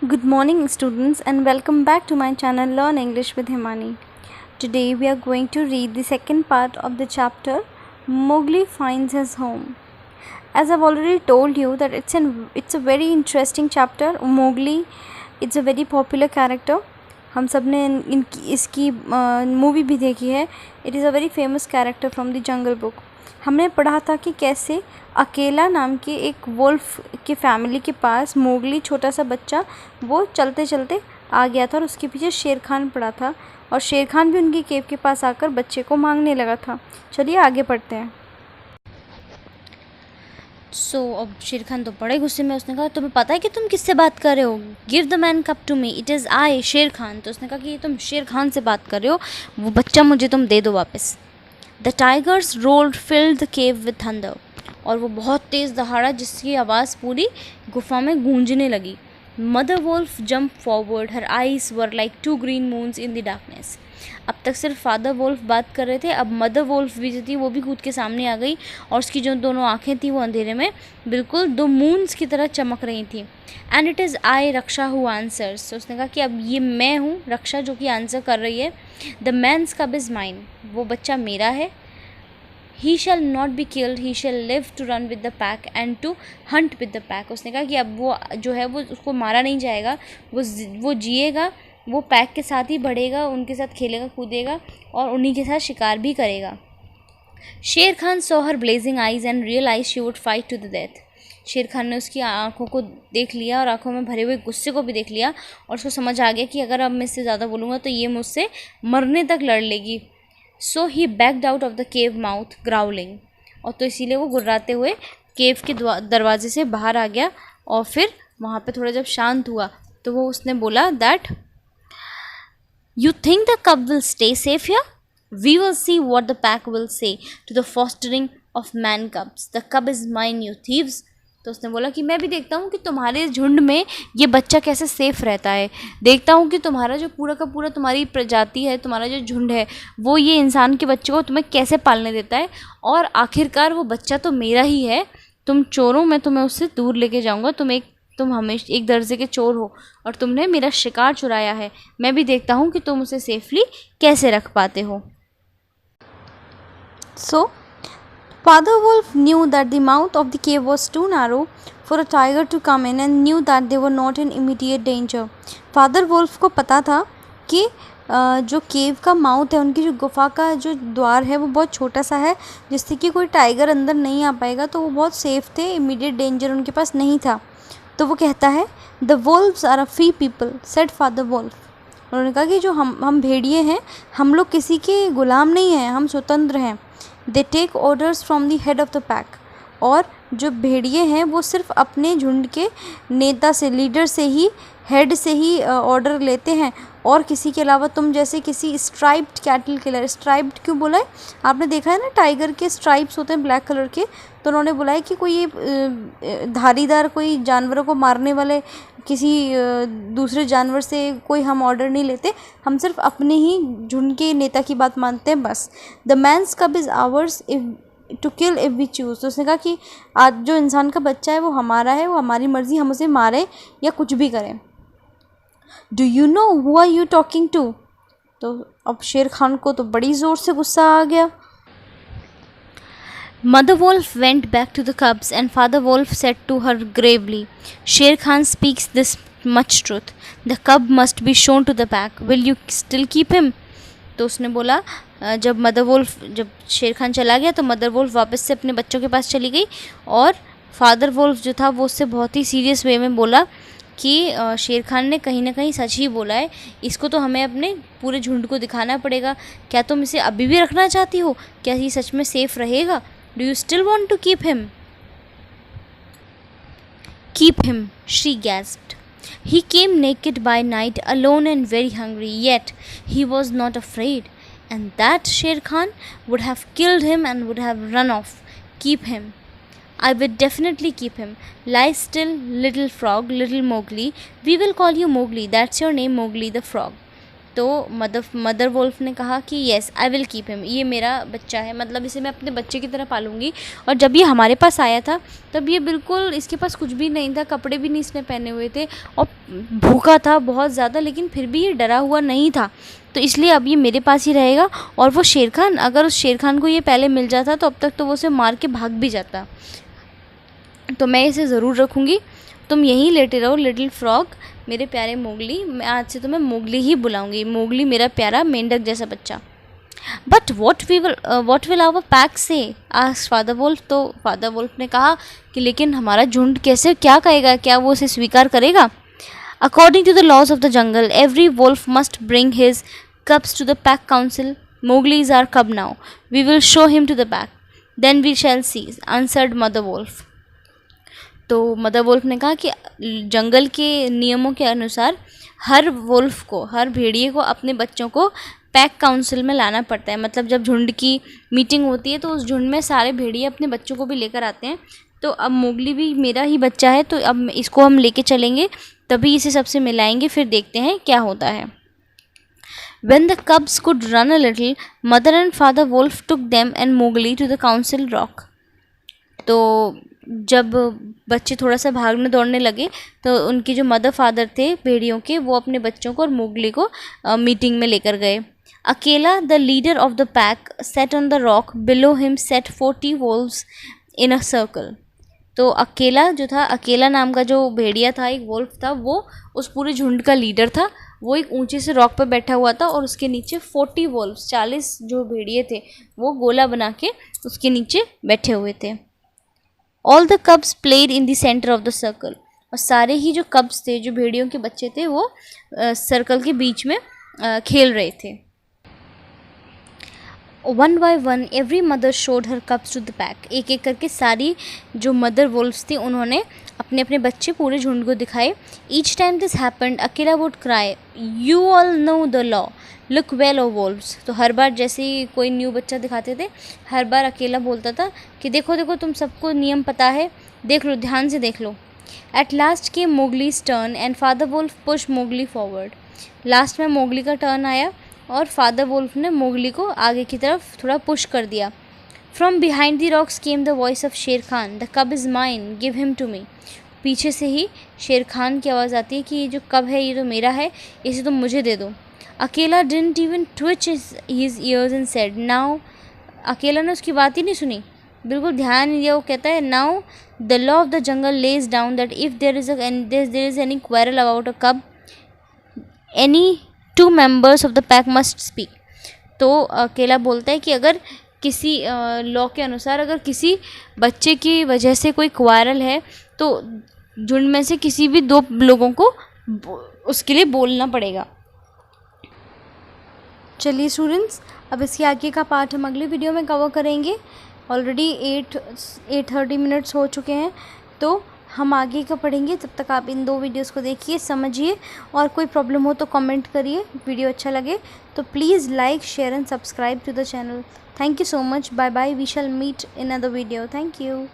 Good morning, students, and welcome back to my channel Learn English with Himani. Today, we are going to read the second part of the chapter Mowgli Finds His Home. As I've already told you that it's a very interesting chapter. Mowgli, it's a very popular character. हम सब ने इसकी movie भी देखी है. It is a very famous character from the jungle book. हमने पढ़ा था कि कैसे अकेला नाम के एक वुल्फ के फैमिली के पास मोगली छोटा सा बच्चा वो चलते चलते आ गया था और उसके पीछे शेर खान पड़ा था और शेर खान भी उनकी केव के पास आकर बच्चे को मांगने लगा था. चलिए आगे पढ़ते हैं. अब शेर खान तो बड़े गुस्से में. उसने कहा तुम्हें पता है कि तुम किससे बात कर रहे हो? Give the man cub to me, it is I Sher Khan. तो उसने कहा कि तुम शेर खान से बात कर रहे हो, वो बच्चा मुझे तुम दे दो वापस. The tigers rolled filled the cave with thunder. और वो बहुत तेज़ दहाड़ा जिसकी आवाज़ पूरी गुफा में गूंजने लगी. Mother wolf jump forward, her eyes were like 2 green moons in the darkness. अब तक सिर्फ फादर वुल्फ बात कर रहे थे, अब मदर वुल्फ भी जो थी वो भी कूद के सामने आ गई और उसकी जो दोनों आँखें थी वो अंधेरे में बिल्कुल 2 मून्स की तरह चमक रही थी. And it is I Raksha who answers. तो उसने कहा कि अब ये मैं हूँ रक्षा जो कि आंसर कर रही है. The man's cub is mine, वो बच्चा मेरा है. He shall not be killed, he shall live to run with the pack and to hunt with the pack. उसने कहा कि अब वो जो है वो उसको मारा नहीं जाएगा, वो जिएगा, वो पैक के साथ ही बढ़ेगा, उनके साथ खेलेगा कूदेगा और उन्हीं के साथ शिकार भी करेगा. Sher Khan saw her blazing eyes and realise she would fight to the death. Sher Khan ने उसकी आंखों को देख लिया और आंखों में भरे हुए गुस्से को भी देख लिया और उसको समझ आ गया कि अगर अब मैं इससे ज़्यादा बोलूँगा तो ये मुझसे मरने तक लड़ लेगी. So he backed out of the cave mouth growling. और तो इसीलिए वो गुर्राते हुए केव के दरवाजे से बाहर आ गया. और फिर वहाँ पे थोड़ा जब शांत हुआ तो वो उसने बोला that you think the cub will stay safe here, we will see what the pack will say to the fostering of man cubs. The cub is mine you thieves. तो उसने बोला कि मैं भी देखता हूँ कि तुम्हारे झुंड में ये बच्चा कैसे सेफ़ रहता है. देखता हूँ कि तुम्हारा जो पूरा का पूरा तुम्हारी प्रजाति है, तुम्हारा जो झुंड है वो ये इंसान के बच्चे को तुम्हें कैसे पालने देता है. और आखिरकार वो बच्चा तो मेरा ही है. तुम चोरों, मैं तुम्हें उससे दूर लेके जाऊँगा. तुम हमेशा एक दर्जे के चोर हो और तुमने मेरा शिकार चुराया है. मैं भी देखता हूँ कि तुम उसे सेफली कैसे रख पाते हो. So, Father Wolf knew that the mouth of the cave was too narrow for a tiger to come in and knew that they were not in immediate danger. Father Wolf को पता था कि जो केव का माउथ है, उनकी जो गुफा का जो द्वार है वो बहुत छोटा सा है जिससे कि कोई टाइगर अंदर नहीं आ पाएगा. तो वो बहुत सेफ़ थे, इमीडिएट डेंजर उनके पास नहीं था. तो वो कहता है the wolves are a free people said father wolf. उन्होंने कहा कि जो हम भेड़िए हैं, हम लोग किसी के गुलाम नहीं हैं, हम स्वतंत्र हैं. They take orders from the head of the pack. और जो भेड़िए हैं वो सिर्फ अपने झुंड के नेता से, लीडर से ही, हेड से ही ऑर्डर लेते हैं और किसी के अलावा. तुम जैसे किसी स्ट्राइप्ड कैटल किलर, स्ट्राइप्ड क्यों बोला है? आपने देखा है ना टाइगर के स्ट्राइप्स होते हैं ब्लैक कलर के. तो उन्होंने बोला है कि कोई ये धारीदार कोई जानवरों को मारने वाले किसी दूसरे जानवर से कोई हम ऑर्डर नहीं लेते, हम सिर्फ अपने ही झुंड के नेता की बात मानते हैं बस. The man's cub is ours if to kill if we choose. तो उसने कहा कि आज जो इंसान का बच्चा है वो हमारा है, वो हमारी मर्ज़ी, हम उसे मारें या कुछ भी करें. Do you know who are you talking to. तो अब शेर खान को तो बड़ी ज़ोर से गुस्सा आ गया. Mother Wolf went back to the cubs and Father Wolf said to her gravely, Sher Khan speaks this much truth. The cub must be shown to the pack. Will you still keep him? तो उसने बोला, जब शेर खान चला गया तो mother wolf वापस से अपने बच्चों के पास चली गई और फादर वुल्फ जो था वो उससे बहुत ही सीरियस वे में बोला कि शेर खान ने कहीं ना कहीं सच ही बोला है, इसको तो हमें अपने पूरे झुंड को दिखाना पड़ेगा. क्या तुम इसे अभी भी रखना चाहती हो? क्या ये सच में सेफ़ रहेगा? Do you still want to keep him? Keep him, she gasped. He came naked by night, alone and very hungry, yet he was not afraid. And that Sher Khan would have killed him and would have run off. Keep him. I would definitely keep him. Lie still, little frog, little Mowgli. We will call you Mowgli. That's your name, Mowgli the frog. तो mother Wolff ने कहा कि yes I will keep him, ये मेरा बच्चा है, मतलब इसे मैं अपने बच्चे की तरह पालूंगी। और जब ये हमारे पास आया था तब ये बिल्कुल, इसके पास कुछ भी नहीं था, कपड़े भी नहीं इसने पहने हुए थे और भूखा था बहुत ज़्यादा, लेकिन फिर भी ये डरा हुआ नहीं था। तो इसलिए अब ये मेरे पास ही रहेगा। और वो शेर खान, अगर उस शेर खान को ये पहले मिल जाता तो अब तक तो वो उसे मार के भाग भी जाता। तो मैं इसे ज़रूर रखूँगी। तुम यहीं लेटे रहो लिटिल फ्रॉग, मेरे प्यारे मोगली। मैं आज से तुम्हें मोगली ही बुलाऊंगी, मोगली मेरा प्यारा मेंढक जैसा बच्चा। But what will our pack say, asked father wolf. तो फादर वुल्फ ने कहा कि लेकिन हमारा झुंड कैसे, क्या कहेगा, क्या वो उसे स्वीकार करेगा? According to the laws of the jungle every wolf must bring his cubs to the pack council. Mowgli is our cub now. We will show him to the pack. Then we shall see, answered Mother Wolf. तो mother wolf ने कहा कि जंगल के नियमों के अनुसार हर wolf को, हर भेड़िए को अपने बच्चों को पैक काउंसिल में लाना पड़ता है। मतलब जब झुंड की मीटिंग होती है तो उस झुंड में सारे भेड़िए अपने बच्चों को भी लेकर आते हैं। तो अब मोगली भी मेरा ही बच्चा है, तो अब इसको हम लेके चलेंगे, तभी इसे सबसे मिलाएंगे, फिर देखते हैं क्या होता है। When the cubs could run a little, mother and father wolf took them and Mowgli to the council rock. तो जब बच्चे थोड़ा सा भागने दौड़ने लगे तो उनके जो मदर फादर थे भेड़ियों के, वो अपने बच्चों को और मोगली को मीटिंग में लेकर गए। अकेला the leader of the pack set on the rock, below him set 40 wolves in a circle. तो अकेला जो था, अकेला नाम का जो भेड़िया था, एक वोल्फ था, वो उस पूरे झुंड का लीडर था। वो एक ऊंचे से रॉक पर बैठा हुआ था और उसके नीचे 40 वोल्फ्स, 40 जो भेड़िए थे, वो गोला बना के उसके नीचे बैठे हुए थे। All the कब्स played in the centre of the circle. और सारे ही जो कब्स थे, जो भेड़ियों के बच्चे थे, वो सर्कल के बीच में खेल रहे थे। One by one every mother showed her cups to the pack. एक एक करके सारी जो मदर वुल्फ्स थी उन्होंने अपने अपने बच्चे पूरे झुंड को दिखाए। Each time this happened Akela would cry, you all know the law, look well O wolves. तो हर बार जैसे ही कोई न्यू बच्चा दिखाते थे, हर बार अकेला बोलता था कि देखो देखो, तुम सबको नियम पता है, देख लो, ध्यान से देख लो। At last came Mowgli's turn and Father Wolf push Mowgli forward. लास्ट में मोगली का टर्न आया और फादर वुल्फ ने मोगली को आगे की तरफ थोड़ा पुश कर दिया। From behind the rocks came the voice of Sher Khan, the cub is mine, give him to me. पीछे से ही शेर खान की आवाज़ आती है कि ये जो कब है ये तो मेरा है, इसे तुम मुझे दे दो। अकेला didn't even Twitch his years and said now. अकेला ने उसकी बात ही नहीं सुनी, बिल्कुल ध्यान नहीं दिया। वो कहता है now the law of the jungle lays down that if there is any quarrel about a cub, any 2 members of the pack must speak. तो अकेला बोलता है कि अगर किसी लॉ के अनुसार अगर किसी बच्चे की वजह से कोई क्वारल है तो झुंड में से किसी भी 2 लोगों को उसके लिए बोलना पड़ेगा। चलिए स्टूडेंट्स, अब इसके आगे का पार्ट हम अगली वीडियो में कवर करेंगे। ऑलरेडी 8:30 मिनट्स हो चुके हैं, तो हम आगे का पढ़ेंगे। तब तक आप इन 2 वीडियोस को देखिए, समझिए, और कोई प्रॉब्लम हो तो कमेंट करिए। वीडियो अच्छा लगे तो please like, share and subscribe to the channel. Thank you so much. Bye bye. We shall meet in other video. Thank you.